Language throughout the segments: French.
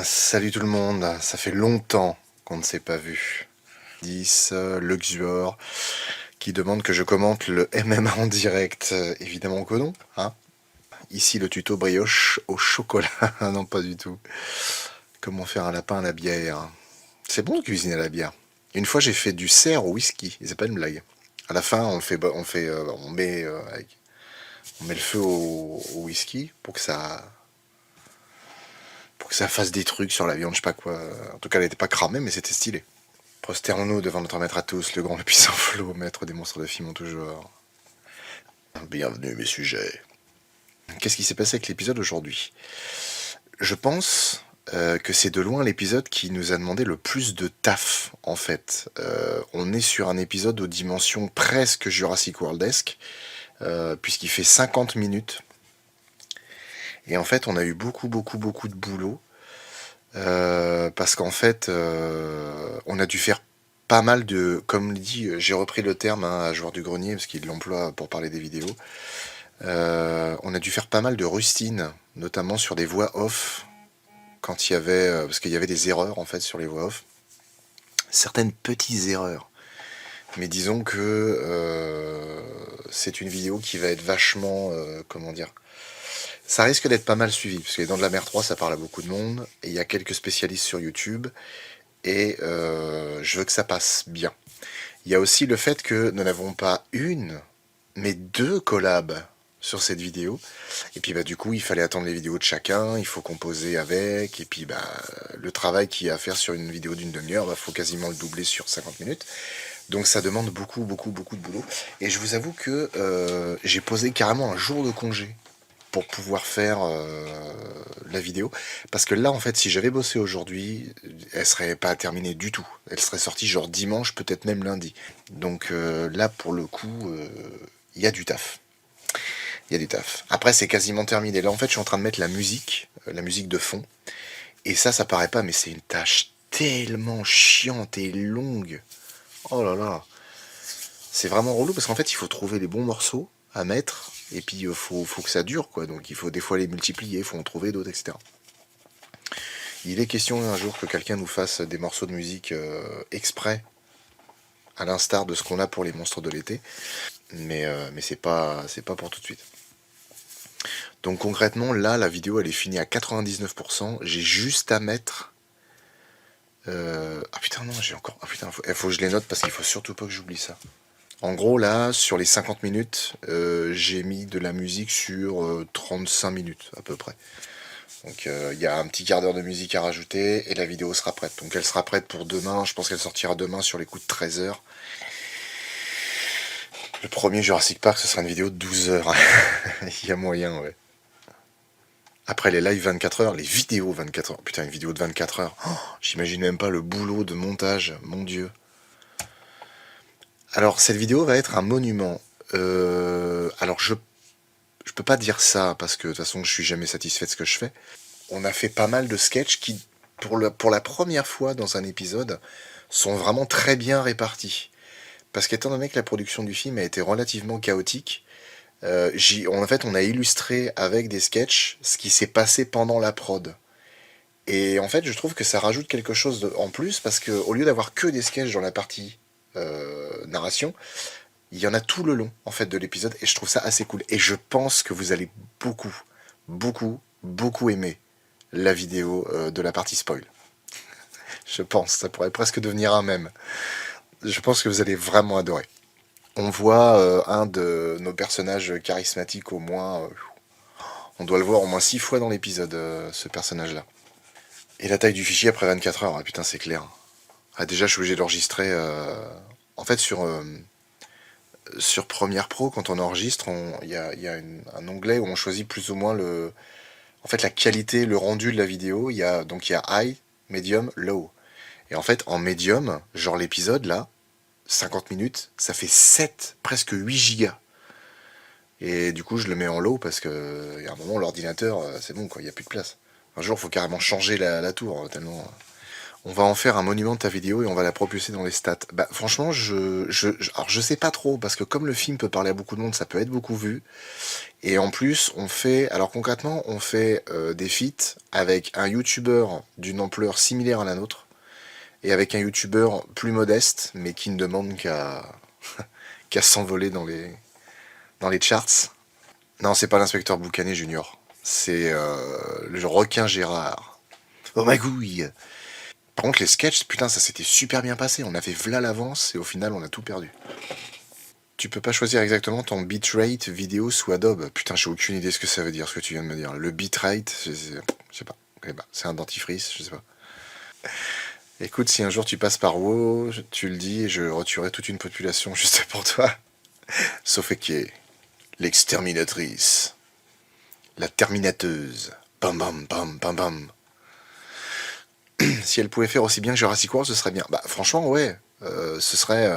Salut tout le monde, ça fait longtemps qu'on ne s'est pas vu. 10, Luxuor, qui demande que je commente le MMA en direct. Évidemment que non, hein. Ici le tuto brioche au chocolat. Non, pas du tout. Comment faire un lapin à la bière. C'est bon de cuisiner à la bière. Une fois j'ai fait du cerf au whisky, et c'est pas une blague. À la fin on met le feu au whisky pour que ça fasse des trucs sur la viande, je sais pas quoi. En tout cas, elle était pas cramée, mais c'était stylé. Prosternons-nous devant notre maître à tous, le grand, le puissant flot, maître des monstres de film en tout genre. Bienvenue, mes sujets. Qu'est-ce qui s'est passé avec l'épisode aujourd'hui? Je pense que c'est de loin l'épisode qui nous a demandé le plus de taf, en fait. On est sur un épisode aux dimensions presque Jurassic World-esque, puisqu'il fait 50 minutes. Et en fait, on a eu beaucoup de boulot. Parce qu'en fait, on a dû faire pas mal de, comme dit, j'ai repris le terme à Joueur du Grenier, parce qu'il l'emploie pour parler des vidéos. On a dû faire pas mal de rustines, notamment sur des voix off, quand il y avait, parce qu'il y avait des erreurs en fait sur les voix off. Certaines petites erreurs. Mais disons que c'est une vidéo qui va être vachement, comment dire, ça risque d'être pas mal suivi, parce que les Dents de la Mer 3, ça parle à beaucoup de monde, et il y a quelques spécialistes sur YouTube, et je veux que ça passe bien. Il y a aussi le fait que nous n'avons pas une, mais deux collabs sur cette vidéo, et puis du coup il fallait attendre les vidéos de chacun, il faut composer avec, et puis le travail qu'il y a à faire sur une vidéo d'une demi-heure, faut quasiment le doubler sur 50 minutes. Donc ça demande beaucoup de boulot, et je vous avoue que j'ai posé carrément un jour de congé pour pouvoir faire la vidéo. Parce que là, en fait, si j'avais bossé aujourd'hui, elle serait pas terminée du tout. Elle serait sortie genre dimanche, peut-être même lundi. Donc là, pour le coup, il y a du taf. Il y a du taf. Après, c'est quasiment terminé. Là, en fait, je suis en train de mettre la musique de fond. Et ça paraît pas, mais c'est une tâche tellement chiante et longue. Oh là là. C'est vraiment relou parce qu'en fait, il faut trouver les bons morceaux à mettre. Et puis, faut que ça dure, quoi. Donc, il faut des fois les multiplier, il faut en trouver d'autres, etc. Il est question un jour que quelqu'un nous fasse des morceaux de musique exprès, à l'instar de ce qu'on a pour les monstres de l'été. Mais c'est pas pour tout de suite. Donc, concrètement, là, la vidéo, elle est finie à 99%. J'ai juste à mettre... Ah putain, non, j'ai encore... Ah putain, faut que je les note parce qu'il faut surtout pas que j'oublie ça. En gros, là, sur les 50 minutes, j'ai mis de la musique sur 35 minutes, à peu près. Donc, il y a un petit quart d'heure de musique à rajouter, et la vidéo sera prête. Donc, elle sera prête pour demain. Je pense qu'elle sortira demain sur les coups de 13 heures. Le premier Jurassic Park, ce sera une vidéo de 12 heures. Il y a moyen, ouais. Après les lives 24 heures, les vidéos 24 heures. Putain, une vidéo de 24 heures. Oh, j'imagine même pas le boulot de montage, mon Dieu. Alors, cette vidéo va être un monument. Alors, je peux pas dire ça parce que de toute façon, je suis jamais satisfait de ce que je fais. On a fait pas mal de sketchs qui, pour la première fois dans un épisode, sont vraiment très bien répartis. Parce qu'étant donné que la production du film a été relativement chaotique, en fait, on a illustré avec des sketchs ce qui s'est passé pendant la prod. Et en fait, je trouve que ça rajoute quelque chose en plus parce que au lieu d'avoir que des sketchs dans la partie narration, il y en a tout le long en fait de l'épisode et je trouve ça assez cool. Et je pense que vous allez beaucoup aimer la vidéo de la partie spoil. Je pense, ça pourrait presque devenir un mème. Je pense que vous allez vraiment adorer. On voit un de nos personnages charismatiques au moins. On doit le voir au moins 6 fois dans l'épisode, ce personnage-là. Et la taille du fichier après 24 heures, ah, putain, c'est clair. Ah, déjà, je suis obligé d'enregistrer. En fait, sur Premiere Pro, quand on enregistre, il y a un onglet où on choisit plus ou moins en fait, la qualité, le rendu de la vidéo. Donc il y a high, medium, low. Et en fait, en medium, genre l'épisode là, 50 minutes, ça fait 7, presque 8 gigas. Et du coup, je le mets en low parce que y a un moment, l'ordinateur, c'est bon, quoi, il n'y a plus de place. Un jour, il faut carrément changer la tour, tellement On va en faire un monument de ta vidéo et on va la propulser dans les stats. Bah franchement, alors je sais pas trop, parce que comme le film peut parler à beaucoup de monde, ça peut être beaucoup vu. Et en plus, on fait, alors concrètement, on fait des feats avec un youtubeur d'une ampleur similaire à la nôtre, et avec un youtubeur plus modeste, mais qui ne demande qu'à s'envoler dans les charts. Non, c'est pas l'inspecteur Boucanet Junior. C'est le requin Gérard. Oh magouille. Par contre, les sketchs, putain, ça s'était super bien passé. On avait v'là l'avance et au final, on a tout perdu. Tu peux pas choisir exactement ton bitrate vidéo sous Adobe. Putain, j'ai aucune idée ce que ça veut dire, ce que tu viens de me dire. Le bitrate, je sais pas. C'est un dentifrice, je sais pas. Écoute, si un jour tu passes par WoW, tu le dis et je retuerai toute une population juste pour toi. Sauf Eke, l'exterminatrice, la terminateuse. Bam bam bam bam bam. Si elle pouvait faire aussi bien que Jurassic World, ce serait bien. Bah franchement, ouais, ce serait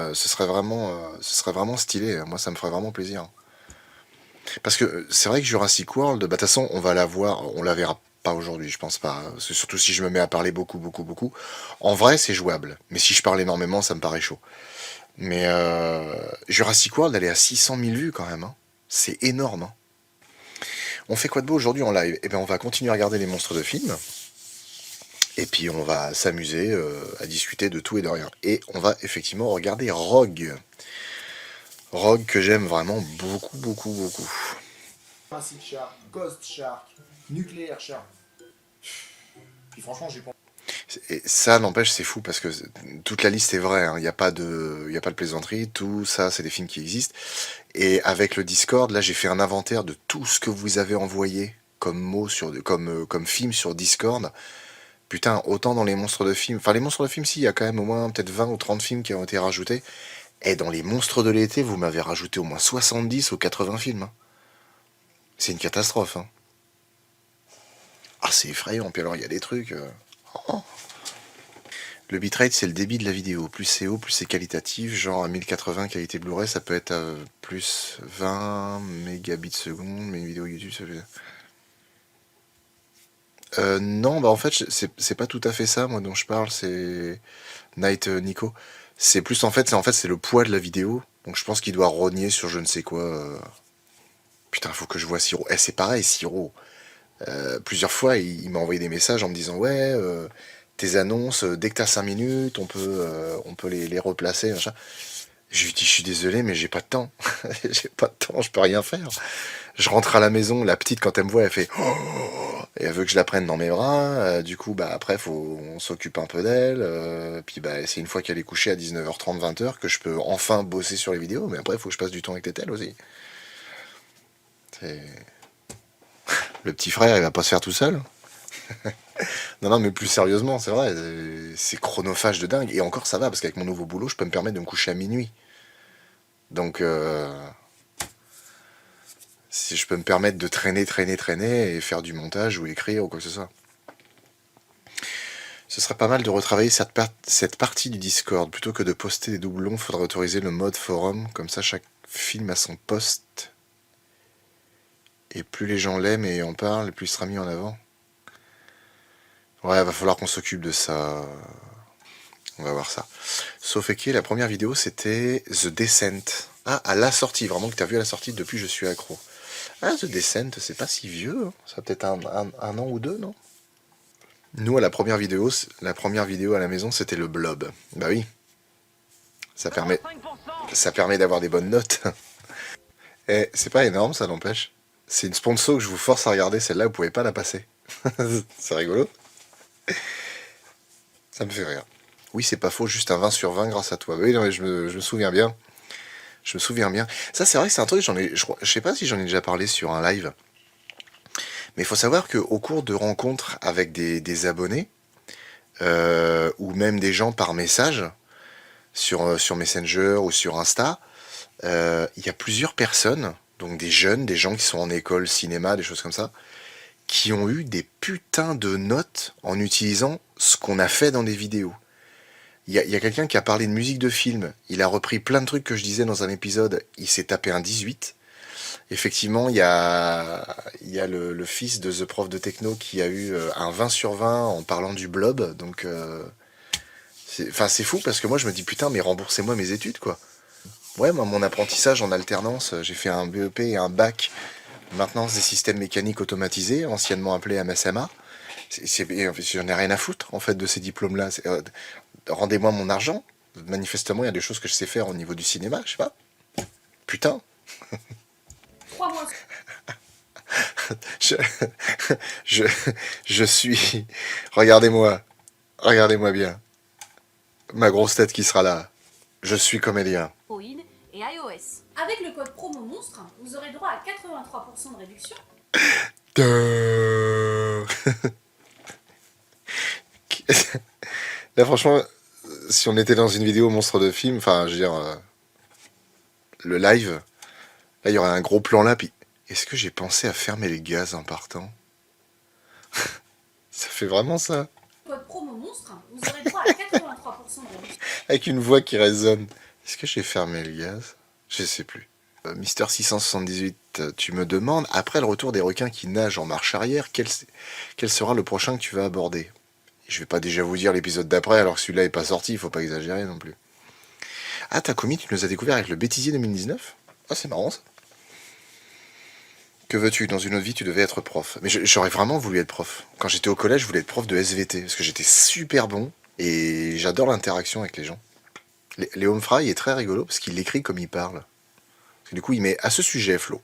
vraiment stylé. Moi, ça me ferait vraiment plaisir. Parce que c'est vrai que Jurassic World, bah de toute façon, on va la voir, on la verra pas aujourd'hui, je pense pas. Surtout si je me mets à parler beaucoup, beaucoup, beaucoup. En vrai, c'est jouable. Mais si je parle énormément, ça me paraît chaud. Mais Jurassic World, elle est à 600 000 vues quand même. Hein. C'est énorme. Hein. On fait quoi de beau aujourd'hui en live? Eh bien, on va continuer à regarder les monstres de films. Et puis on va s'amuser à discuter de tout et de rien. Et on va effectivement regarder Rogue. Rogue que j'aime vraiment beaucoup, beaucoup, beaucoup. Acid Shark, Ghost Shark, Nuclear Shark. Puis franchement, j'ai pas. Et ça, n'empêche, c'est fou parce que toute la liste est vraie. Hein. Il n'y a pas de plaisanterie. Tout ça, c'est des films qui existent. Et avec le Discord, là, j'ai fait un inventaire de tout ce que vous avez envoyé comme mots comme film sur Discord. Putain, autant dans les monstres de films. Enfin, les monstres de films, si, il y a quand même au moins peut-être 20 ou 30 films qui ont été rajoutés. Et dans les monstres de l'été, vous m'avez rajouté au moins 70 ou 80 films. Hein. C'est une catastrophe. Hein. Ah, c'est effrayant. Puis alors, il y a des trucs. Oh. Le bitrate, c'est le débit de la vidéo. Plus c'est haut, plus c'est qualitatif. Genre à 1080 qualité Blu-ray, ça peut être à plus 20 mégabits seconde. Mais une vidéo YouTube, ça fait. Non, bah en fait, c'est pas tout à fait ça, moi, dont je parle. C'est Night Nico. C'est plus c'est le poids de la vidéo. Donc je pense qu'il doit rogner sur je ne sais quoi. Putain, faut que je vois Siro. C'est pareil, Siro. Plusieurs fois, il m'a envoyé des messages en me disant ouais, tes annonces, dès que t'as 5 minutes, on peut les replacer, machin. Je lui dis je suis désolé, mais j'ai pas de temps. J'ai pas de temps, je peux rien faire. Je rentre à la maison, la petite quand elle me voit, elle fait oh et elle veut que je la prenne dans mes bras. Du coup, bah après, on s'occupe un peu d'elle. Puis bah c'est une fois qu'elle est couchée à 19h30, 20h que je peux enfin bosser sur les vidéos. Mais après, il faut que je passe du temps avec Tétel aussi. Le petit frère, il va pas se faire tout seul. Non, non, mais plus sérieusement, c'est vrai, c'est chronophage de dingue. Et encore, ça va, parce qu'avec mon nouveau boulot, je peux me permettre de me coucher à minuit. Donc, si je peux me permettre de traîner et faire du montage ou écrire ou quoi que ce soit. Ce serait pas mal de retravailler cette partie du Discord. Plutôt que de poster des doublons, faudrait autoriser le mode forum. Comme ça, chaque film a son post. Et plus les gens l'aiment et en parlent, plus il sera mis en avant. Ouais, va falloir qu'on s'occupe de ça. On va voir ça. Sauf que la première vidéo, c'était The Descent. Ah, à la sortie, vraiment que t'as vu à la sortie, depuis je suis accro. Ah, The Descent, c'est pas si vieux. Hein. Ça a peut-être un an ou deux, non? Nous, à la première vidéo à la maison, c'était le Blob. Bah oui. Ça permet d'avoir des bonnes notes. Et c'est pas énorme, ça n'empêche. C'est une sponsor que je vous force à regarder. Celle-là, vous pouvez pas la passer. C'est rigolo. Ça me fait rire. Oui, c'est pas faux, juste un 20 sur 20 grâce à toi. Oui, non, mais je me souviens bien. Je me souviens bien. Ça, c'est vrai que c'est un truc, je sais pas si j'en ai déjà parlé sur un live. Mais il faut savoir qu'au cours de rencontres avec des abonnés, ou même des gens par message, sur Messenger ou sur Insta, il y a plusieurs personnes, donc des jeunes, des gens qui sont en école, cinéma, des choses comme ça, qui ont eu des putains de notes en utilisant ce qu'on a fait dans des vidéos. Il y a quelqu'un qui a parlé de musique de film, il a repris plein de trucs que je disais dans un épisode, il s'est tapé un 18. Effectivement, il y a le fils de The Prof de Techno qui a eu un 20 sur 20 en parlant du blob, donc Enfin, c'est fou parce que moi, je me dis, putain, mais remboursez-moi mes études, quoi. Ouais, moi, mon apprentissage en alternance, j'ai fait un BEP et un bac maintenance des systèmes mécaniques automatisés, anciennement appelé MSMA. J'en ai rien à foutre, en fait, de ces diplômes-là. Rendez-moi mon argent. Manifestement, il y a des choses que je sais faire au niveau du cinéma, je sais pas. Putain. 3 mois. Je, je, je suis... Regardez-moi. Regardez-moi bien. Ma grosse tête qui sera là. Je suis comédien. Android et iOS. Avec le code promo monstre, vous aurez droit à 83% de réduction. Là, franchement, si on était dans une vidéo monstre de film, enfin, je veux dire, le live, là, il y aurait un gros plan là, puis est-ce que j'ai pensé à fermer les gaz en partant? Ça fait vraiment ça. Code promo monstre, vous aurez droit à 83% de réduction. Avec une voix qui résonne. Est-ce que j'ai fermé le gaz? Je sais plus. Mister 678, tu me demandes, après le retour des requins qui nagent en marche arrière, quel sera le prochain que tu vas aborder? Je vais pas déjà vous dire l'épisode d'après, alors que celui-là est pas sorti, il faut pas exagérer non plus. Ah, Takumi, tu nous as découvert avec le Bêtisier 2019? Ah, c'est marrant ça. Que veux-tu? Dans une autre vie, tu devais être prof. Mais j'aurais vraiment voulu être prof. Quand j'étais au collège, je voulais être prof de SVT, parce que j'étais super bon, et j'adore l'interaction avec les gens. Léon Fry est très rigolo, parce qu'il écrit comme il parle. Parce que du coup, il met à ce sujet, Flo.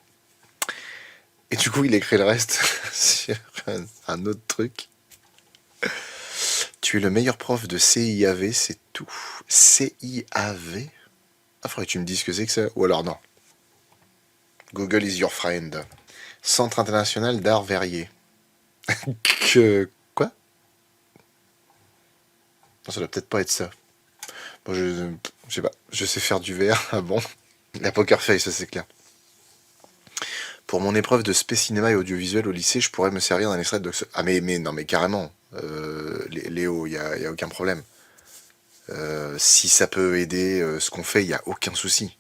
Et du coup, il écrit le reste sur un autre truc. Tu es le meilleur prof de CIAV, c'est tout. CIAV? Ah, faudrait que tu me dises ce que c'est que ça. Ou alors non. Google is your friend. Centre international d'art verrier. Quoi? Non, ça doit peut-être pas être ça. Bon, je sais pas. Je sais faire du verre. Ah bon? La poker face, ça c'est clair. Pour mon épreuve de spé cinéma et audiovisuel au lycée, je pourrais me servir d'un extrait de... Ah mais non, mais carrément. Léo, y a aucun problème. Si ça peut aider ce qu'on fait, il n'y a aucun souci.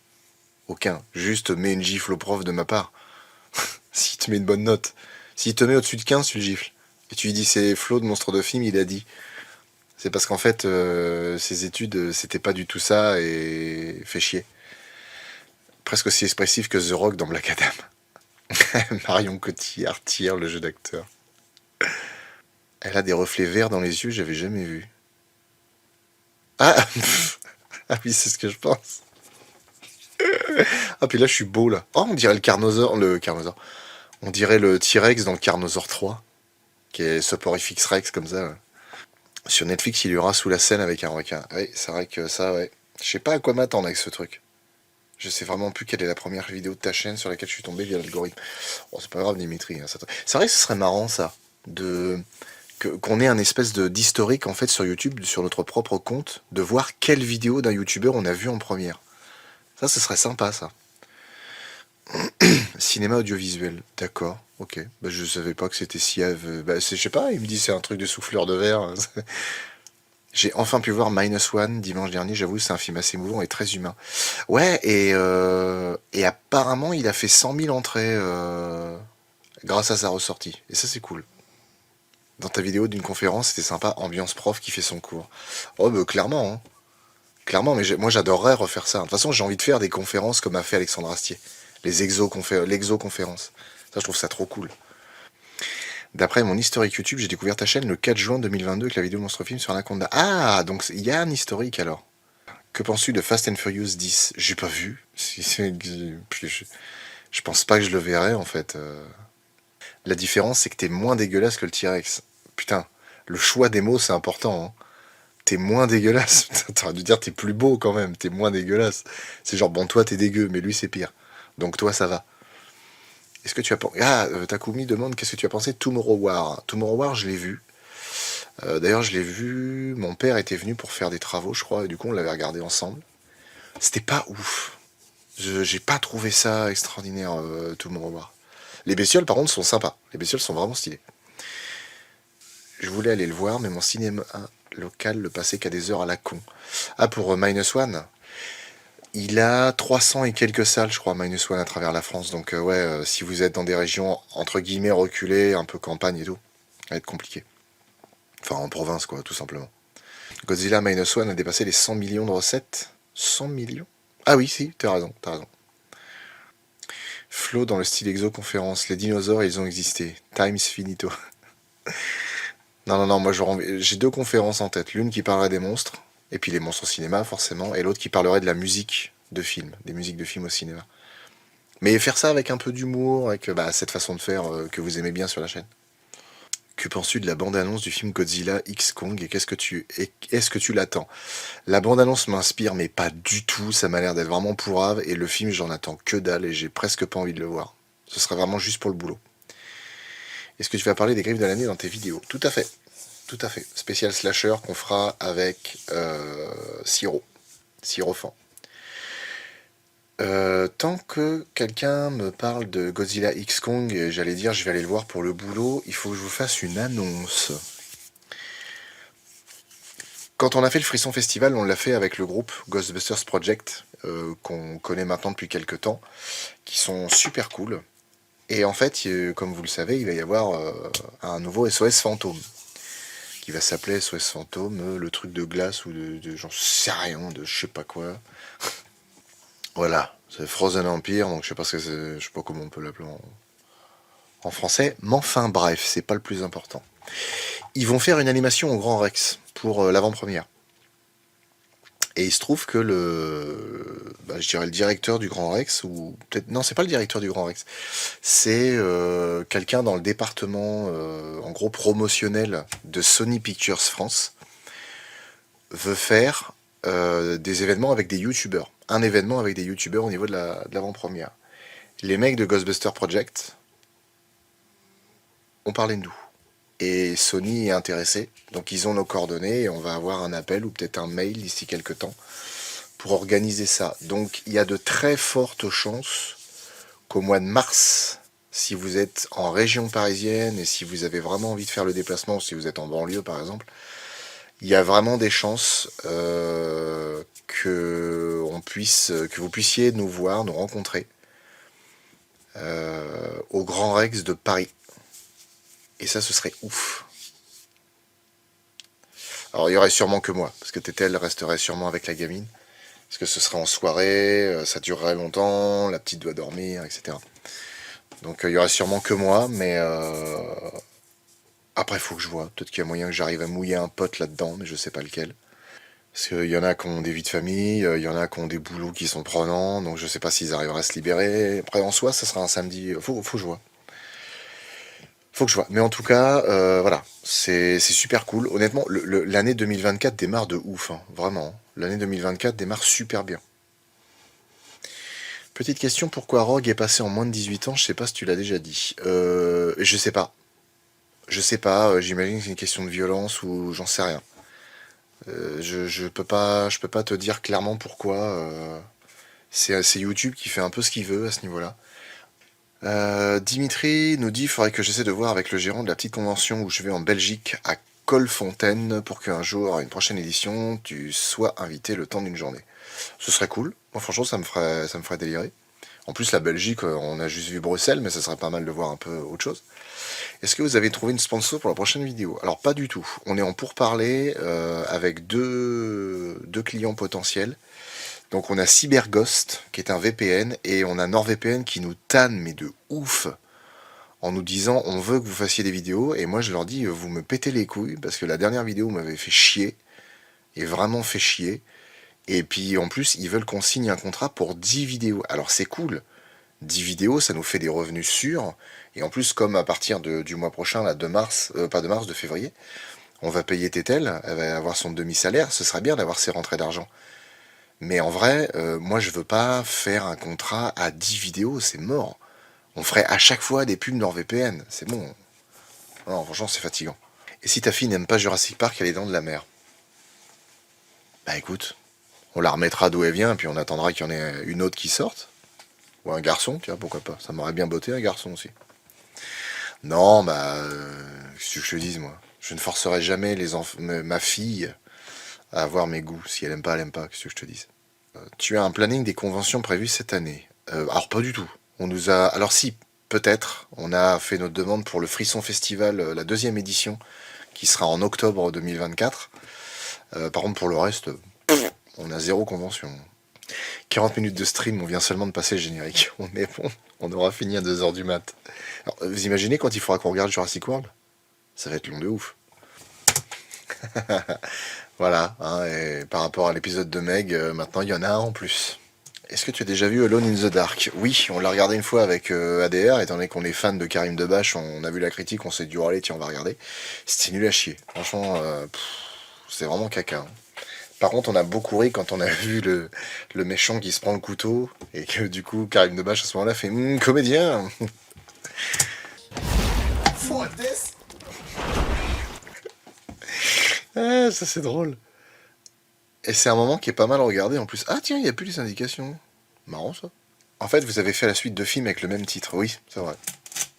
Aucun. Juste mets une gifle au prof de ma part. S'il te met une bonne note. S'il te met au-dessus de 15, tu le gifles. Et tu lui dis, c'est Flo de Monstre de Film, il a dit. C'est parce qu'en fait, ses études, c'était pas du tout ça et fait chier. Presque aussi expressif que The Rock dans Black Adam. Marion Cotillard tire le jeu d'acteur. Elle a des reflets verts dans les yeux, j'avais jamais vu. Ah, ah oui, c'est ce que je pense. Ah, puis là, je suis beau, là. Oh, on dirait le Carnosaure. On dirait le T-Rex dans le Carnosaure 3. Qui est Soporifics Rex, comme ça. Là. Sur Netflix, il y aura Sous la scène avec un requin. Oui, c'est vrai que ça, ouais. Je sais pas à quoi m'attendre avec ce truc. Je sais vraiment plus quelle est la première vidéo de ta chaîne sur laquelle je suis tombé via l'algorithme. Bon, c'est pas grave, Dimitri. Hein, c'est vrai que ce serait marrant, ça. Qu'on ait un espèce d'historique, en fait, sur YouTube, sur notre propre compte, de voir quelle vidéo d'un youtubeur on a vu en première. Ça, ce serait sympa, ça. Cinéma audiovisuel, d'accord, ok. Bah, je savais pas que c'était si... Bah, je sais pas, il me dit c'est un truc de souffleur de verre. J'ai enfin pu voir Minus One dimanche dernier, j'avoue, c'est un film assez émouvant et très humain. Ouais, et apparemment, il a fait 100 000 entrées grâce à sa ressortie. Et ça, c'est cool. Dans ta vidéo d'une conférence, c'était sympa, ambiance prof qui fait son cours. Oh, bah, clairement, hein. Clairement, mais moi, j'adorerais refaire ça. De toute façon, j'ai envie de faire des conférences comme a fait Alexandre Astier. L'exoconférence. Ça, je trouve ça trop cool. D'après mon historique YouTube, j'ai découvert ta chaîne le 4 juin 2022 avec la vidéo Monstre Film sur Anaconda. Ah, donc il y a un historique alors. Que penses-tu de Fast and Furious 10? J'ai pas vu. Je pense pas que je le verrai en fait. La différence, c'est que t'es moins dégueulasse que le T-Rex. Putain, le choix des mots, c'est important. Hein. T'es moins dégueulasse. T'aurais dû dire t'es plus beau quand même. T'es moins dégueulasse. C'est genre, bon, toi, t'es dégueu, mais lui, c'est pire. Donc toi, ça va. Est-ce que tu as pensé... Ah, Takumi demande qu'est-ce que tu as pensé de Tomorrow War. Tomorrow War, je l'ai vu. D'ailleurs, je l'ai vu... Mon père était venu pour faire des travaux, je crois, et du coup, on l'avait regardé ensemble. C'était pas ouf. J'ai pas trouvé ça extraordinaire, Tomorrow War. Les bestioles, par contre, sont sympas. Les bestioles sont vraiment stylées. Je voulais aller le voir, mais mon cinéma local le passait qu'à des heures à la con. Ah, pour Minus One, il a 300 et quelques salles, je crois, Minus One à travers la France. Donc ouais, si vous êtes dans des régions, entre guillemets, reculées, un peu campagne et tout, ça va être compliqué. Enfin, en province, quoi, tout simplement. Godzilla Minus One a dépassé les 100 millions de recettes. 100 millions? Ah oui, si, t'as raison, t'as raison. Flo dans le style exoconférence. Les dinosaures, ils ont existé. Times finito. Non, non, non, moi j'ai deux conférences en tête. L'une qui parlerait des monstres, et puis les monstres au cinéma, forcément, et l'autre qui parlerait de la musique de film, des musiques de films au cinéma. Mais faire ça avec un peu d'humour, avec cette façon de faire que vous aimez bien sur la chaîne. Que penses-tu de la bande-annonce du film Godzilla X Kong et est-ce que tu l'attends? La bande-annonce m'inspire, mais pas du tout. Ça m'a l'air d'être vraiment pourrave. Et le film, j'en attends que dalle et j'ai presque pas envie de le voir. Ce serait vraiment juste pour le boulot. Est-ce que tu vas parler des griffes de l'année dans tes vidéos? Tout à fait. Tout à fait. Spécial slasher qu'on fera avec Sirofan. Tant que quelqu'un me parle de Godzilla X Kong, j'allais dire je vais aller le voir pour le boulot, il faut que je vous fasse une annonce. Quand on a fait le Frisson Festival, on l'a fait avec le groupe Ghostbusters Project, qu'on connaît maintenant depuis quelques temps, qui sont super cool. Et en fait, comme vous le savez, il va y avoir un nouveau SOS Fantôme, qui va s'appeler SOS Fantôme, le truc de glace ou de j'en sais rien, de je sais pas quoi. Voilà, c'est Frozen Empire, donc je sais pas ce que c'est, je sais pas comment on peut l'appeler en français, mais enfin bref, c'est pas le plus important. Ils vont faire une animation au Grand Rex pour l'avant-première. Et il se trouve que je dirais le directeur du Grand Rex, ou peut-être, non, c'est pas le directeur du Grand Rex, c'est quelqu'un dans le département, en gros, promotionnel de Sony Pictures France, veut faire des événements avec des youtubeurs. Un événement avec des youtubeurs au niveau de l'avant-première. Les mecs de Ghostbusters Project ont parlé de nous. Et Sony est intéressé, donc ils ont nos coordonnées et on va avoir un appel ou peut-être un mail d'ici quelques temps pour organiser ça. Donc il y a de très fortes chances qu'au mois de mars, si vous êtes en région parisienne et si vous avez vraiment envie de faire le déplacement, si vous êtes en banlieue par exemple, il y a vraiment des chances que vous puissiez nous voir, nous rencontrer au Grand Rex de Paris. Et ça, ce serait ouf. Alors, il y aurait sûrement que moi, parce que Tétel resterait sûrement avec la gamine. Parce que ce serait en soirée, ça durerait longtemps, la petite doit dormir, etc. Donc, il y aurait sûrement que moi, mais après, il faut que je vois. Peut-être qu'il y a moyen que j'arrive à mouiller un pote là-dedans, mais je sais pas lequel. Parce qu'il y en a qui ont des vies de famille, il y en a qui ont des boulots qui sont prenants, donc je sais pas s'ils arriveraient à se libérer. Après, en soi, ça sera un samedi. Faut que je vois. Faut que je vois. Mais en tout cas, voilà, c'est super cool. Honnêtement, l'année 2024 démarre de ouf, hein, vraiment. L'année 2024 démarre super bien. Petite question, pourquoi Rogue est passé en moins de 18 ans? Je sais pas si tu l'as déjà dit. Je sais pas. Je sais pas, j'imagine que c'est une question de violence ou j'en sais rien. Je peux pas te dire clairement pourquoi. C'est YouTube qui fait un peu ce qu'il veut à ce niveau-là. Dimitri nous dit, il faudrait que j'essaie de voir avec le gérant de la petite convention où je vais en Belgique à Colfontaine pour qu'un jour, à une prochaine édition, tu sois invité le temps d'une journée. Ce serait cool. Moi, franchement, ça me ferait délirer. En plus, la Belgique, on a juste vu Bruxelles, mais ça serait pas mal de voir un peu autre chose. Est-ce que vous avez trouvé une sponsor pour la prochaine vidéo? Alors, pas du tout. On est en pourparlers avec deux clients potentiels. Donc on a CyberGhost, qui est un VPN, et on a NordVPN qui nous tanne, mais de ouf, en nous disant on veut que vous fassiez des vidéos, et moi je leur dis vous me pétez les couilles, parce que la dernière vidéo m'avait fait chier, et vraiment fait chier, et puis en plus ils veulent qu'on signe un contrat pour 10 vidéos. Alors c'est cool, 10 vidéos ça nous fait des revenus sûrs, et en plus comme à partir du mois prochain, là, de février, on va payer Tétel, elle va avoir son demi-salaire, ce serait bien d'avoir ses rentrées d'argent. Mais en vrai, moi je veux pas faire un contrat à 10 vidéos, c'est mort. On ferait à chaque fois des pubs NordVPN, c'est bon. Non, franchement c'est fatigant. Et si ta fille n'aime pas Jurassic Park, elle est dans de la mer. Bah écoute, on la remettra d'où elle vient, puis on attendra qu'il y en ait une autre qui sorte. Ou un garçon, tiens, pourquoi pas. Ça m'aurait bien botté un garçon aussi. Non, qu'est-ce que je te dise moi? Je ne forcerai jamais ma fille à avoir mes goûts. Si elle aime pas, elle aime pas, qu'est-ce que je te dise? Tu as un planning des conventions prévues cette année? Alors pas du tout. Alors si, peut-être. On a fait notre demande pour le Frisson Festival, la 2e édition, qui sera en octobre 2024. Par contre, pour le reste, on a zéro convention. 40 minutes de stream, on vient seulement de passer le générique. On est bon, on aura fini à 2h du mat. Alors, vous imaginez quand il faudra qu'on regarde Jurassic World? Ça va être long de ouf. Voilà, hein, et par rapport à l'épisode de Meg, maintenant il y en a un en plus. Est-ce que tu as déjà vu Alone in the Dark? Oui, on l'a regardé une fois avec ADR, étant donné qu'on est fan de Karim Debache, on a vu la critique, on s'est dit, oh, allez, tiens, on va regarder. C'était nul à chier. Franchement, c'est vraiment caca. Hein. Par contre, on a beaucoup ri quand on a vu le méchant qui se prend le couteau, et que du coup, Karim Debache à ce moment-là fait comédien. Faut un test. Ah, ça c'est drôle. Et c'est un moment qui est pas mal regardé en plus. Ah tiens, il n'y a plus les indications. Marrant ça. En fait, vous avez fait la suite de films avec le même titre. Oui, c'est vrai.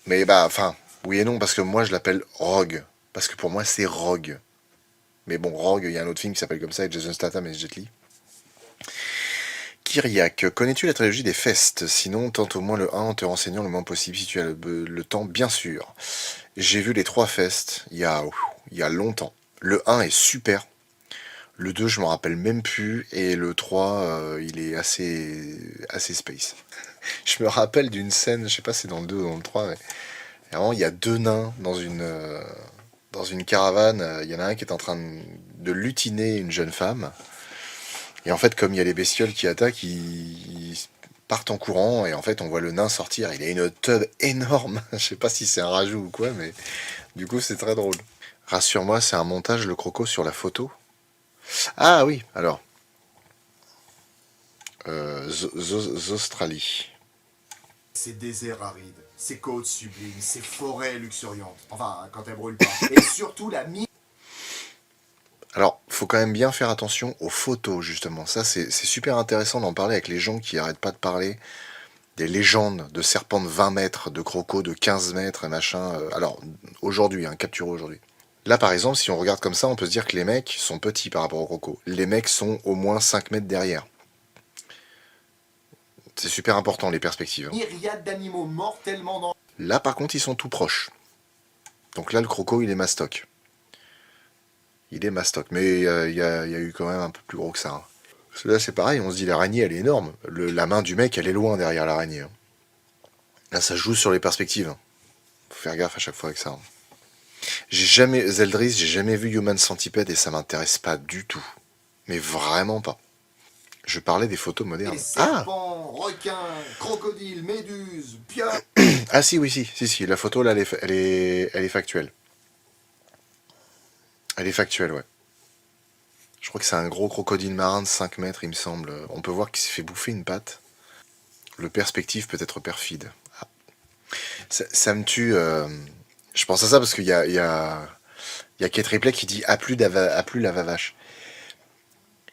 Mais bah, enfin, oui et non, parce que moi je l'appelle Rogue. Parce que pour moi c'est Rogue. Mais bon, Rogue, il y a un autre film qui s'appelle comme ça, avec Jason Statham et Jet Li. Kyriak, connais-tu la trilogie des Festes? Sinon, tente au moins le 1 en te renseignant le moins possible si tu as le temps, bien sûr. J'ai vu les 3 Festes il y a longtemps. Le 1 est super. Le 2, je m'en rappelle même plus. Et le 3, il est assez space. Je me rappelle d'une scène, je sais pas si c'est dans le 2 ou dans le 3, mais vraiment, il y a 2 nains dans une caravane. Il y en a un qui est en train de lutiner une jeune femme. Et en fait, comme il y a les bestioles qui attaquent, ils partent en courant. Et en fait, on voit le nain sortir. Il a une teub énorme. Je sais pas si c'est un rajout ou quoi, mais du coup, c'est très drôle. Rassure-moi, c'est un montage, le croco, sur la photo. Ah oui, alors. Australie. Ces déserts arides, ces côtes sublimes, ces forêts luxuriantes. Enfin, quand elles brûlent pas. Et surtout la mine. Alors, faut quand même bien faire attention aux photos, justement. Ça, c'est super intéressant d'en parler avec les gens qui arrêtent pas de parler des légendes de serpents de 20 mètres, de crocos de 15 mètres et machin. Alors, aujourd'hui, capturé aujourd'hui. Là, par exemple, si on regarde comme ça, on peut se dire que les mecs sont petits par rapport aux crocos. Les mecs sont au moins 5 mètres derrière. C'est super important, les perspectives. Myriade d'animaux mortellement dans. Là, par contre, ils sont tout proches. Donc là, le croco, il est mastoc. Il est mastoc. Mais il y a eu quand même un peu plus gros que ça. Hein. Parce que là, c'est pareil, on se dit, l'araignée, elle est énorme. La main du mec, elle est loin derrière l'araignée. Hein. Là, ça joue sur les perspectives. Hein. Faut faire gaffe à chaque fois avec ça. Hein. Zeldris, j'ai jamais vu Human Centipede et ça m'intéresse pas du tout. Mais vraiment pas. Je parlais des photos modernes. Les serpents, requins, crocodiles, méduses, pieuvres. Ah si, oui, si. La photo, là, elle est factuelle. Elle est factuelle, ouais. Je crois que c'est un gros crocodile marin de 5 mètres, il me semble. On peut voir qu'il s'est fait bouffer une patte. Le perspective peut être perfide. Ah. Ça me tue. Je pense à ça parce qu'il y a Kate Ripley qui dit a plus la vache.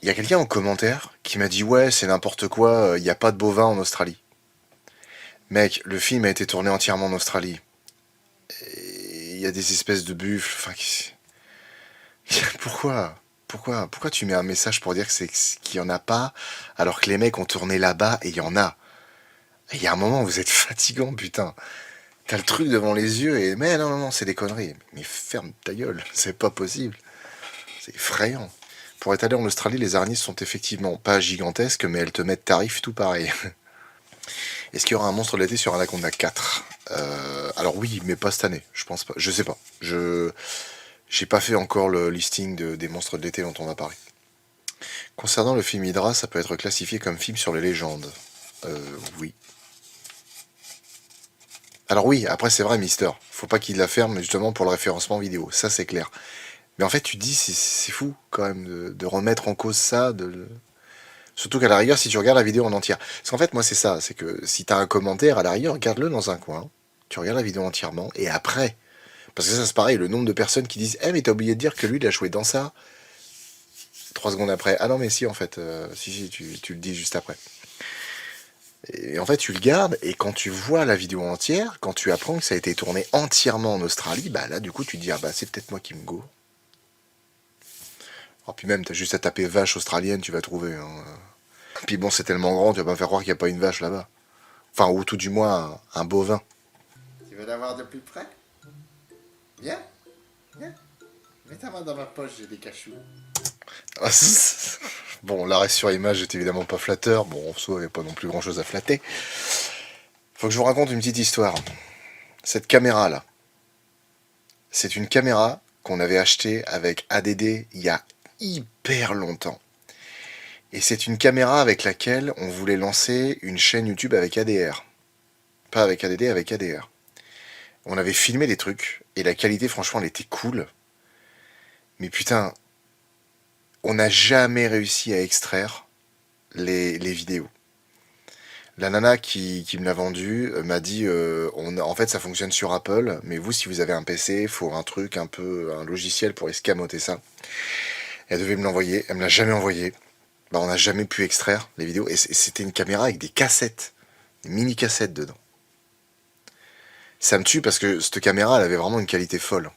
Il y a quelqu'un en commentaire qui m'a dit ouais, c'est n'importe quoi, il n'y a pas de bovins en Australie. Mec, le film a été tourné entièrement en Australie. Il y a des espèces de buffles. Enfin, pourquoi tu mets un message pour dire qu'il n'y en a pas alors que les mecs ont tourné là-bas et il y en a? Il y a un moment où vous êtes fatigant, putain. T'as le truc devant les yeux et mais non, c'est des conneries. Mais ferme ta gueule, c'est pas possible. C'est effrayant. Pour être allé en Australie, les araignées sont effectivement pas gigantesques, mais elles te mettent tarif tout pareil. Est-ce qu'il y aura un monstre de l'été sur Anaconda 4 Alors oui, mais pas cette année, je pense pas. Je sais pas. J'ai pas fait encore le listing des monstres de l'été dont on va parler. Concernant le film Hydra, ça peut être classifié comme film sur les légendes. Oui. Alors oui, après c'est vrai, Mister. Faut pas qu'il la ferme justement pour le référencement vidéo, ça c'est clair. Mais en fait, tu te dis, c'est fou quand même de remettre en cause ça. Surtout qu'à la rigueur, si tu regardes la vidéo en entière. Parce qu'en fait, moi, c'est ça. C'est que si t'as un commentaire, à la rigueur, regarde-le dans un coin. Tu regardes la vidéo entièrement. Et après. Parce que ça, c'est pareil. Le nombre de personnes qui disent mais t'as oublié de dire que lui, il a joué dans ça. 3 secondes après. Ah non, mais si, en fait. Si, tu le dis juste après. Et en fait, tu le gardes. Et quand tu vois la vidéo entière, quand tu apprends que ça a été tourné entièrement en Australie, bah là, du coup, tu te dis c'est peut-être moi qui me go. Oh, puis même, t'as juste à taper vache australienne, tu vas trouver. Hein. Puis bon, c'est tellement grand, tu vas pas me faire croire qu'il n'y a pas une vache là-bas. Enfin, ou tout du moins, un bovin. Tu veux l'avoir de plus près? Viens. Mets ta main dans ma poche, j'ai des cachous. Bon, l'arrêt sur image est évidemment pas flatteur. Bon, en soi, il n'y a pas non plus grand chose à flatter. Faut que je vous raconte une petite histoire. Cette caméra-là, c'est une caméra qu'on avait achetée avec ADD il y a hyper longtemps. Et c'est une caméra avec laquelle on voulait lancer une chaîne YouTube avec ADR. Pas avec ADD, avec ADR. On avait filmé des trucs, et la qualité, franchement, elle était cool. Mais putain, on n'a jamais réussi à extraire les vidéos. La nana qui me l'a vendu m'a dit en fait ça fonctionne sur Apple, mais vous si vous avez un PC, il faut un truc un peu, un logiciel pour escamoter ça. Elle devait me l'envoyer, elle me l'a jamais envoyé. Bah, on n'a jamais pu extraire les vidéos, et c'était une caméra avec des cassettes, des mini cassettes dedans. Ça me tue parce que cette caméra elle avait vraiment une qualité folle.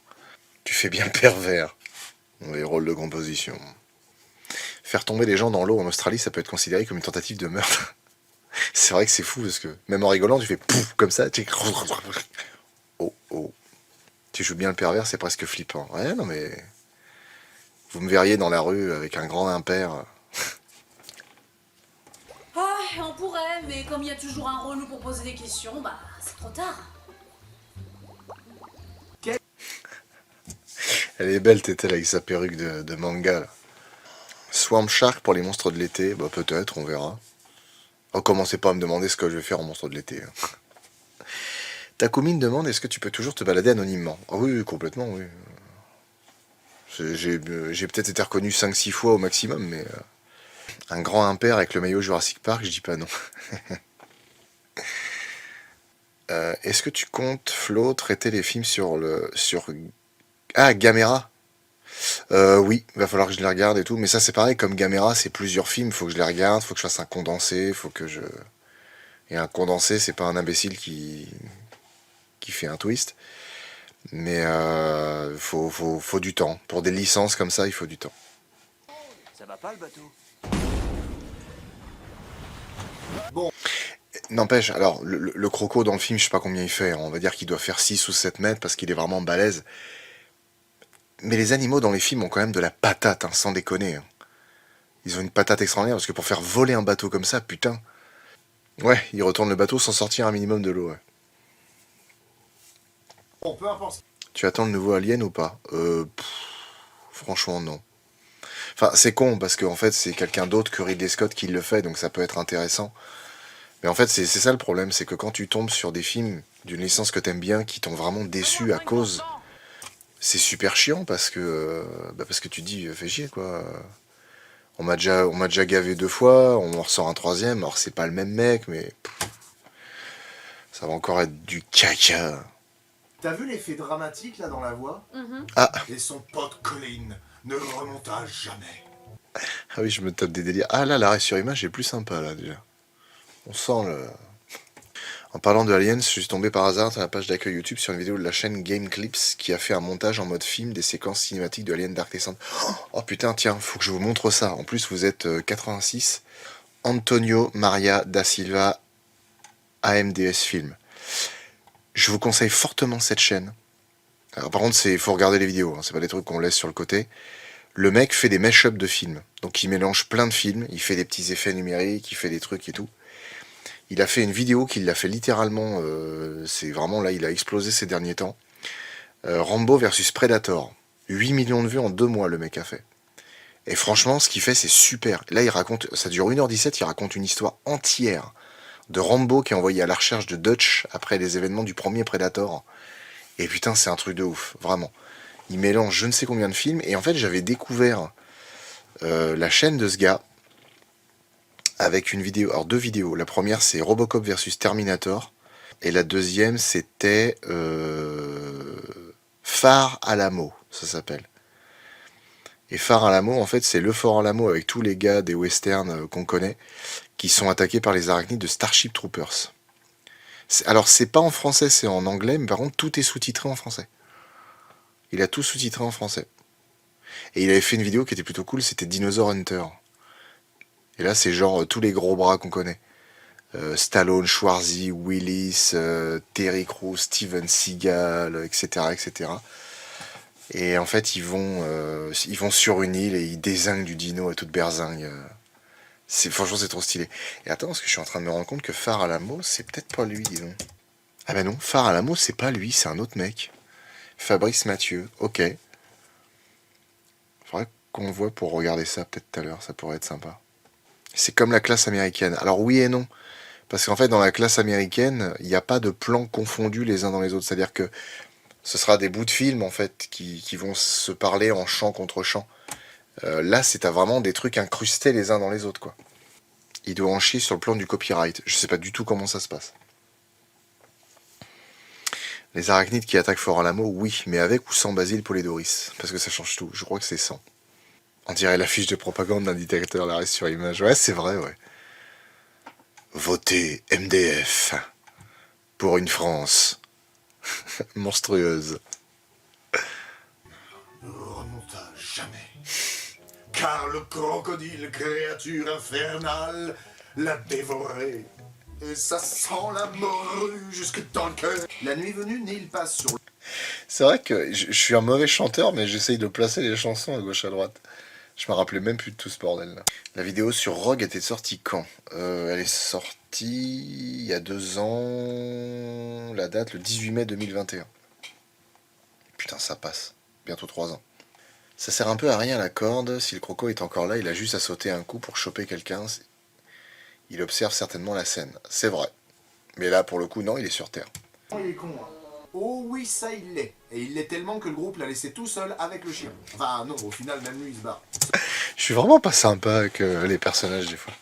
Tu fais bien pervers dans les rôles de composition. Faire tomber les gens dans l'eau en Australie, ça peut être considéré comme une tentative de meurtre. C'est vrai que c'est fou parce que même en rigolant, tu fais pouf comme ça. Oh oh. Tu joues bien le pervers, c'est presque flippant. Ouais, non mais. Vous me verriez dans la rue avec un grand impair. Ah, on pourrait, mais comme il y a toujours un relou pour poser des questions, bah c'est trop tard. Elle est belle, Tételle, avec sa perruque de manga. Là. Swamp Shark pour les monstres de l'été, bah peut-être, on verra. Oh, commencez pas à me demander ce que je vais faire en monstre de l'été. Takumi me demande est-ce que tu peux toujours te balader anonymement. Ah oui, oui, complètement, oui. J'ai peut-être été reconnu 5-6 fois au maximum, mais un grand impair avec le maillot Jurassic Park, je dis pas non. Est-ce que tu comptes, Flo, traiter les films sur Gamera. Oui, il va falloir que je les regarde et tout, mais ça c'est pareil, comme Gamera, c'est plusieurs films, faut que je les regarde, faut que je fasse un condensé, faut que je... Et un condensé, c'est pas un imbécile qui fait un twist, mais faut du temps. Pour des licences comme ça, il faut du temps. Ça va pas le bateau? Bon, N'empêche, alors, le croco dans le film, je sais pas combien il fait, hein. On va dire qu'il doit faire 6 ou 7 mètres parce qu'il est vraiment balèze. Mais les animaux dans les films ont quand même de la patate, hein, sans déconner. Hein. Ils ont une patate extraordinaire parce que pour faire voler un bateau comme ça, putain. Ouais, ils retournent le bateau sans sortir un minimum de l'eau. Ouais. bon, peu importe. Tu attends le nouveau Alien ou pas franchement, non. Enfin, c'est con parce qu'en fait, c'est quelqu'un d'autre que Ridley Scott qui le fait, donc ça peut être intéressant. Mais en fait, c'est ça le problème, c'est que quand tu tombes sur des films d'une licence que t'aimes bien, qui t'ont vraiment déçu à cause, c'est super chiant parce que tu te dis, fais chier quoi. On m'a déjà gavé 2 fois, on en ressort un troisième, alors c'est pas le même mec, mais ça va encore être du caca. T'as vu l'effet dramatique là dans la voix? Ah, Et son pote Colin ne remonta jamais. ah oui, je me tape des délires. Ah là, l'arrêt sur image est plus sympa là déjà. On sent le... En parlant de Aliens, je suis tombé par hasard sur la page d'accueil YouTube sur une vidéo de la chaîne Game Clips qui a fait un montage en mode film des séquences cinématiques de Alien Dark Descent. Oh putain, tiens, faut que je vous montre ça. En plus, vous êtes 86. Antonio Maria da Silva, AMDS Film. Je vous conseille fortement cette chaîne. Alors, par contre, faut regarder les vidéos, hein, c'est pas des trucs qu'on laisse sur le côté. Le mec fait des mash-ups de films. Donc il mélange plein de films, il fait des petits effets numériques, il fait des trucs et tout. Il a fait une vidéo qu'il l'a fait littéralement, c'est vraiment là, il a explosé ces derniers temps. Rambo versus Predator. 8 millions de vues en 2 mois, le mec a fait. Et franchement, ce qu'il fait, c'est super. Là, il raconte, ça dure 1h17, il raconte une histoire entière de Rambo qui est envoyé à la recherche de Dutch après les événements du premier Predator. Et putain, c'est un truc de ouf, vraiment. Il mélange je ne sais combien de films, et en fait, j'avais découvert la chaîne de ce gars avec une vidéo, alors 2 vidéos. La première, c'est Robocop versus Terminator, et la deuxième, c'était Phare Alamo, ça s'appelle. Et Phare Alamo, en fait, c'est le Fort Alamo avec tous les gars des westerns qu'on connaît, qui sont attaqués par les araignées de Starship Troopers. Alors, c'est pas en français, c'est en anglais, mais par contre, tout est sous-titré en français. Il a tout sous-titré en français. Et il avait fait une vidéo qui était plutôt cool, c'était Dinosaur Hunter. Et là, c'est genre tous les gros bras qu'on connaît. Stallone, Schwarzy, Willis, Terry Crews, Steven Seagal, etc., etc. Et en fait, ils vont sur une île et ils dézinguent du dino à toute berzingue. Franchement, c'est trop stylé. Et attends, parce que je suis en train de me rendre compte que Phare Alamo, c'est peut-être pas lui, dis donc. Ah bah non, Phare Alamo, c'est pas lui, c'est un autre mec. Fabrice Mathieu, ok. Faudrait qu'on le voit pour regarder ça peut-être tout à l'heure, ça pourrait être sympa. C'est comme la classe américaine. Alors oui et non. Parce qu'en fait, dans la classe américaine, il n'y a pas de plans confondus les uns dans les autres. C'est-à-dire que ce sera des bouts de film, en fait, qui vont se parler en chant contre chant. Là, c'est vraiment des trucs incrustés les uns dans les autres, quoi. Il doit en chier sur le plan du copyright. Je sais pas du tout comment ça se passe. Les arachnides qui attaquent Fort Alamo, oui, mais avec ou sans Basile Polidoris. Parce que ça change tout. Je crois que c'est sans. On dirait l'affiche de propagande d'un détecteur d'arrêt sur image. Ouais, c'est vrai, ouais. Votez MDF pour une France monstrueuse. Ne remonta jamais. Car le crocodile, créature infernale, l'a dévoré. Et ça sent la morue jusque dans le cœur. La nuit venue, Neil passe sur... C'est vrai que je suis un mauvais chanteur, mais j'essaye de placer les chansons à gauche à droite. Je me rappelais même plus de tout ce bordel là. La vidéo sur Rogue était sortie quand Elle est sortie il y a 2 ans. La date, le 18 mai 2021. Putain, ça passe. Bientôt 3 ans. Ça sert un peu à rien la corde. Si le croco est encore là, il a juste à sauter un coup pour choper quelqu'un. Il observe certainement la scène. C'est vrai. Mais là, pour le coup, non, il est sur Terre. Il est con, hein. Oh oui, ça il l'est. Et il l'est tellement que le groupe l'a laissé tout seul avec le chien. Enfin non, au final, même lui, il se barre. Je suis vraiment pas sympa avec les personnages des fois.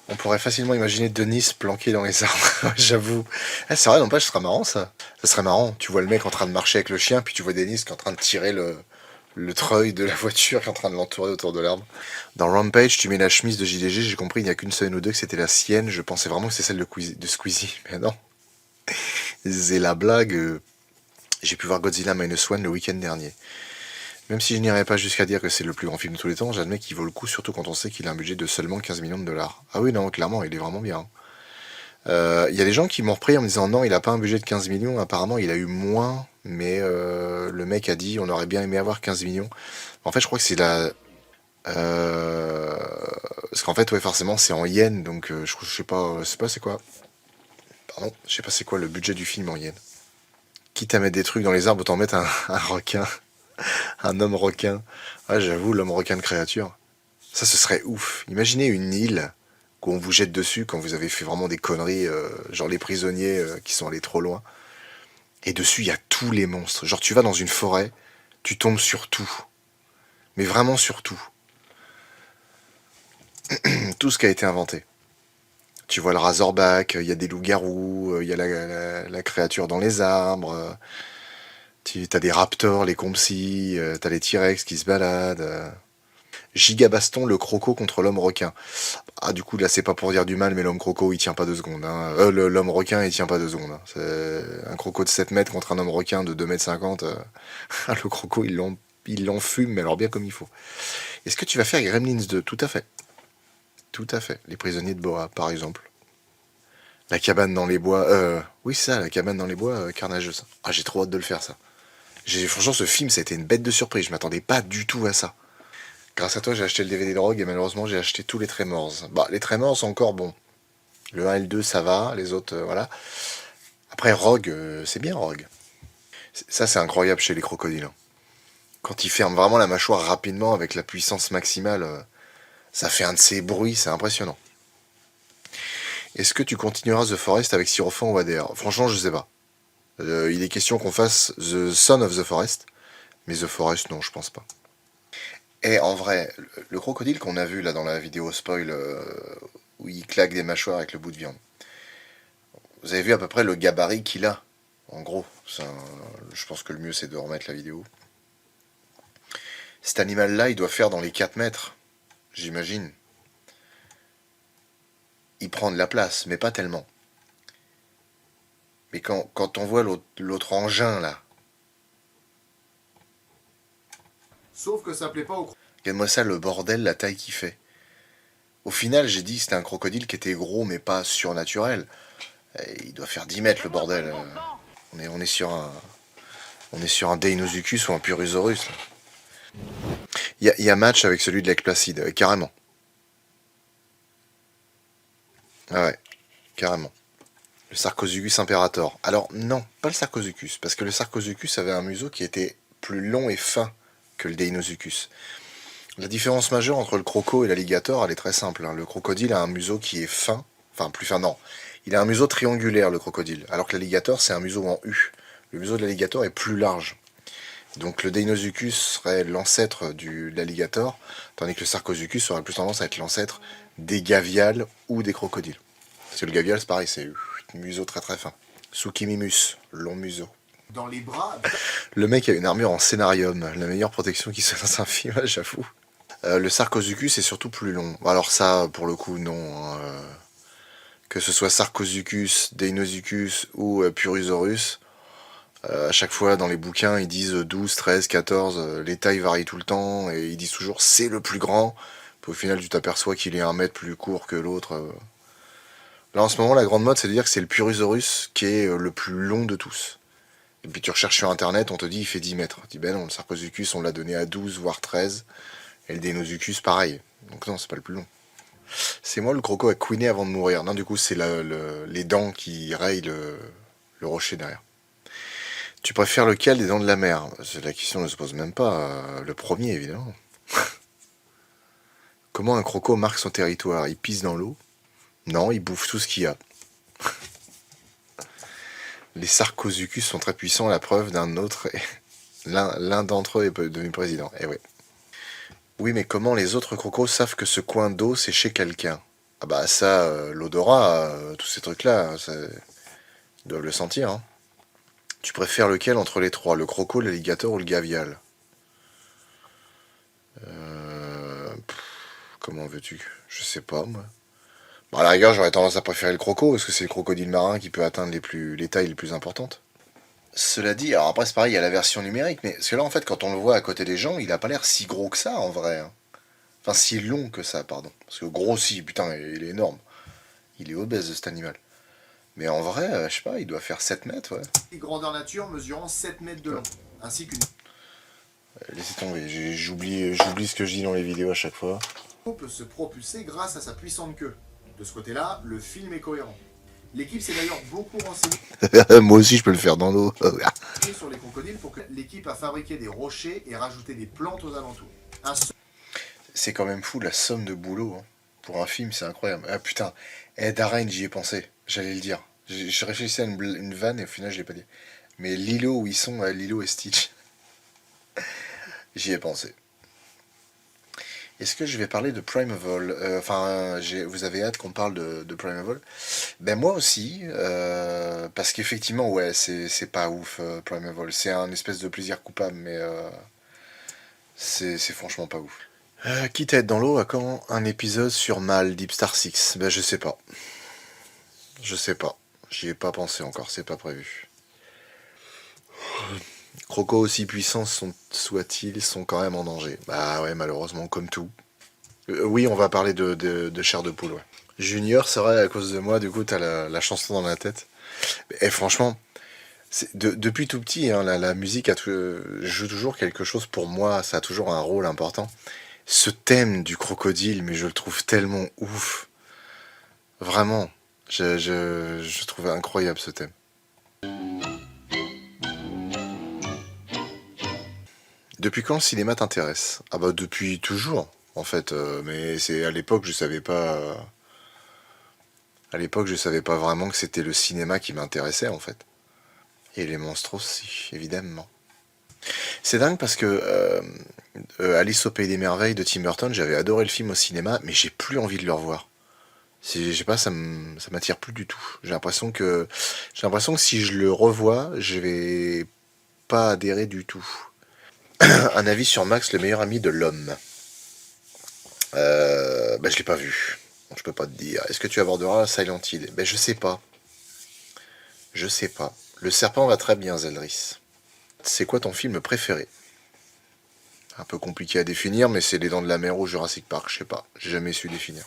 On pourrait facilement imaginer Denis planqué dans les arbres, j'avoue. Ah, c'est vrai, non pas, ce serait marrant ça. Ça serait marrant. Tu vois le mec en train de marcher avec le chien, puis tu vois Denis qui est en train de tirer le treuil de la voiture qui est en train de l'entourer autour de l'arbre. Dans Rampage, tu mets la chemise de JDG, j'ai compris, il n'y a qu'une seule ou deux que c'était la sienne. Je pensais vraiment que c'était celle de Squeezie, mais non. C'est la blague. J'ai pu voir Godzilla Minus One le week-end dernier. Même si je n'irais pas jusqu'à dire que c'est le plus grand film de tous les temps, j'admets qu'il vaut le coup, surtout quand on sait qu'il a un budget de seulement 15 millions de dollars. Ah oui, non, clairement, il est vraiment bien. Il y a des gens qui m'ont repris en me disant non, il a pas un budget de 15 millions, apparemment il a eu moins, mais le mec a dit on aurait bien aimé avoir 15 millions. En fait, je crois que c'est la... Parce qu'en fait, ouais, forcément, c'est en yens, donc je sais pas c'est quoi. Pardon, je sais pas c'est quoi le budget du film en yens. Quitte à mettre des trucs dans les arbres, autant mettre un requin. Un homme requin. Ouais, j'avoue, l'homme requin de créature. Ça, ce serait ouf. Imaginez une île où on vous jette dessus quand vous avez fait vraiment des conneries, genre les prisonniers qui sont allés trop loin. Et dessus, il y a tous les monstres. Genre, tu vas dans une forêt, tu tombes sur tout. Mais vraiment sur tout. Tout ce qui a été inventé. Tu vois le Razorback, il y a des loups-garous, il y a la créature dans les arbres. T'as des raptors, les compsy, t'as les T-Rex qui se baladent. Gigabaston, le croco contre l'homme requin. Ah, du coup, là, c'est pas pour dire du mal, mais l'homme croco, il tient pas 2 secondes. Hein. L'homme requin, il tient pas 2 secondes. Hein. C'est un croco de 7 mètres contre un homme requin de 2 mètres 50. Le croco, il l'enfume, mais alors bien comme il faut. Est-ce que tu vas faire Gremlins 2? Tout à fait. Tout à fait. Les prisonniers de Boa, par exemple. La cabane dans les bois. Oui, ça, la cabane dans les bois carnageuse. Ah, j'ai trop hâte de le faire, ça. Franchement, ce film, ça a été une bête de surprise. Je m'attendais pas du tout à ça. Grâce à toi, j'ai acheté le DVD de Rogue et malheureusement, j'ai acheté tous les Tremors. Bah, les Tremors sont encore bons. Le 1 et le 2, ça va. Les autres, voilà. Après, Rogue, c'est bien, Rogue. Ça, c'est incroyable chez les crocodiles. Quand ils ferment vraiment la mâchoire rapidement avec la puissance maximale, ça fait un de ces bruits, c'est impressionnant. Est-ce que tu continueras The Forest avec Sirofan ou ADR? Franchement, je sais pas. Il est question qu'on fasse The Son of the Forest. Mais The Forest, non, je pense pas. Et en vrai, le crocodile qu'on a vu là dans la vidéo spoil, où il claque des mâchoires avec le bout de viande, vous avez vu à peu près le gabarit qu'il a, en gros. Je pense que le mieux c'est de remettre la vidéo. Cet animal-là, il doit faire dans les 4 mètres, j'imagine. Il prend de la place, mais pas tellement. Mais quand on voit l'autre engin là, Sauf que ça plaît pas au... regarde-moi ça, le bordel, la taille qu'il fait. Au final, j'ai dit que c'était un crocodile qui était gros, mais pas surnaturel. Il doit faire 10 mètres, le bordel. On est sur On est sur un Deinosuchus ou un Purosaurus. Il y a match avec celui de Lake Placid, carrément. Ah ouais, carrément. Le Sarcosuchus Imperator. Alors non, pas le Sarcosuchus, parce que le Sarcosuchus avait un museau qui était plus long et fin que le Deinosuchus. La différence majeure entre le croco et l'alligator, elle est très simple. Le crocodile a un museau qui est fin, enfin plus fin, non. Il a un museau triangulaire, le crocodile, alors que l'alligator, c'est un museau en U. Le museau de l'alligator est plus large. Donc le Deinosuchus serait l'ancêtre de l'alligator, tandis que le Sarcosuchus aurait plus tendance à être l'ancêtre des gaviales ou des crocodiles. Parce que le gavial, c'est pareil, c'est un museau très très fin. Suchimimus, long museau. Dans les bras, Le mec a une armure en scénarium, la meilleure protection qui soit dans un film, j'avoue. Le Sarcosuchus est surtout plus long. Alors ça, pour le coup, non. Que ce soit Sarcosuchus, Deinosuchus ou Purosaurus, à chaque fois dans les bouquins, ils disent 12, 13, 14, les tailles varient tout le temps, et ils disent toujours c'est le plus grand. Puis au final, tu t'aperçois qu'il est 1 mètre plus court que l'autre. Là, en ce moment, la grande mode, c'est de dire que c'est le Purosaurus qui est le plus long de tous. Et puis tu recherches sur internet, on te dit il fait 10 mètres. Tu dis ben non, le Sarcosuchus, on l'a donné à 12, voire 13. Et le Deinosuchus, pareil. Donc non, c'est pas le plus long. C'est moi, le croco a couiné avant de mourir. Non, du coup, c'est les dents qui rayent le rocher derrière. Tu préfères lequel des dents de la mer? La question ne se pose même pas. Le premier, évidemment. Comment un croco marque son territoire? Il pisse dans l'eau? Non, il bouffe tout ce qu'il y a. Les Sarcosuchus sont très puissants, la preuve d'un autre. L'un d'entre eux est devenu président. Eh oui. Oui, mais comment les autres crocos savent que ce coin d'eau, c'est chez quelqu'un? Ah bah ça, l'odorat, tous ces trucs-là, ils doivent le sentir. Hein. Tu préfères lequel entre les trois? Le croco, l'alligator ou le gavial? Comment veux-tu? Je sais pas, moi. Bon, à la rigueur, j'aurais tendance à préférer le croco, parce que c'est le crocodile marin qui peut atteindre les tailles les plus importantes. Cela dit, alors après c'est pareil, il y a la version numérique, mais parce que là en fait quand on le voit à côté des gens, il a pas l'air si gros que ça en vrai. Hein. Enfin si long que ça, pardon. Parce que gros si, putain, il est énorme. Il est obèse cet animal. Mais en vrai, je sais pas, il doit faire 7 mètres, ouais. grandeur nature mesurant 7 mètres de long, ainsi qu'une Laissez tomber, j'oublie ce que je dis dans les vidéos à chaque fois. eau peut se propulser grâce à sa puissante queue. De ce côté-là, le film est cohérent. L'équipe s'est d'ailleurs beaucoup renseignée Moi aussi je peux le faire dans l'eau. sur les crocodiles pour que l'équipe a fabriqué des rochers et rajouté des plantes aux alentours. C'est quand même fou la somme de boulot. Hein. Pour un film, c'est incroyable. Ah putain, Darren, j'y ai pensé. J'allais le dire. Je réfléchissais à une vanne et au final je l'ai pas dit. Mais Lilo où ils sont, Lilo et Stitch. J'y ai pensé. Est-ce que je vais parler de Primeval? Vous avez hâte qu'on parle de Primeval? Ben moi aussi, parce qu'effectivement, ouais, c'est pas ouf, Primeval. C'est un espèce de plaisir coupable, mais c'est franchement pas ouf. Quitte à être dans l'eau, à quand un épisode sur Mal, Deep Star 6? Ben je sais pas. Je sais pas. J'y ai pas pensé encore, c'est pas prévu. Crocos aussi puissants soient-ils, sont quand même en danger. Bah ouais, malheureusement, comme tout. Oui, on va parler de chair de poule, ouais. Junior, c'est vrai, à cause de moi, du coup, t'as la chanson dans la tête. Et franchement, depuis tout petit, hein, la musique joue toujours quelque chose pour moi, ça a toujours un rôle important. Ce thème du crocodile, mais je le trouve tellement ouf. Vraiment, je trouvais incroyable ce thème. Depuis quand le cinéma t'intéresse? Ah bah depuis toujours, en fait. Mais c'est à l'époque, je savais pas. À l'époque, je savais pas vraiment que c'était le cinéma qui m'intéressait, en fait. Et les monstres aussi, évidemment. C'est dingue parce que Alice au Pays des Merveilles de Tim Burton, j'avais adoré le film au cinéma, mais j'ai plus envie de le revoir. Je sais pas, ça m'attire plus du tout. J'ai l'impression que si je le revois, je vais pas adhérer du tout. Un avis sur Max, le meilleur ami de l'homme. Je l'ai pas vu. Donc je peux pas te dire. Est-ce que tu aborderas Silent Hill? Je sais pas. Je sais pas. Le serpent va très bien, Zeldris. C'est quoi ton film préféré? Un peu compliqué à définir, mais c'est Les Dents de la Mer ou Jurassic Park, je sais pas. J'ai jamais su définir.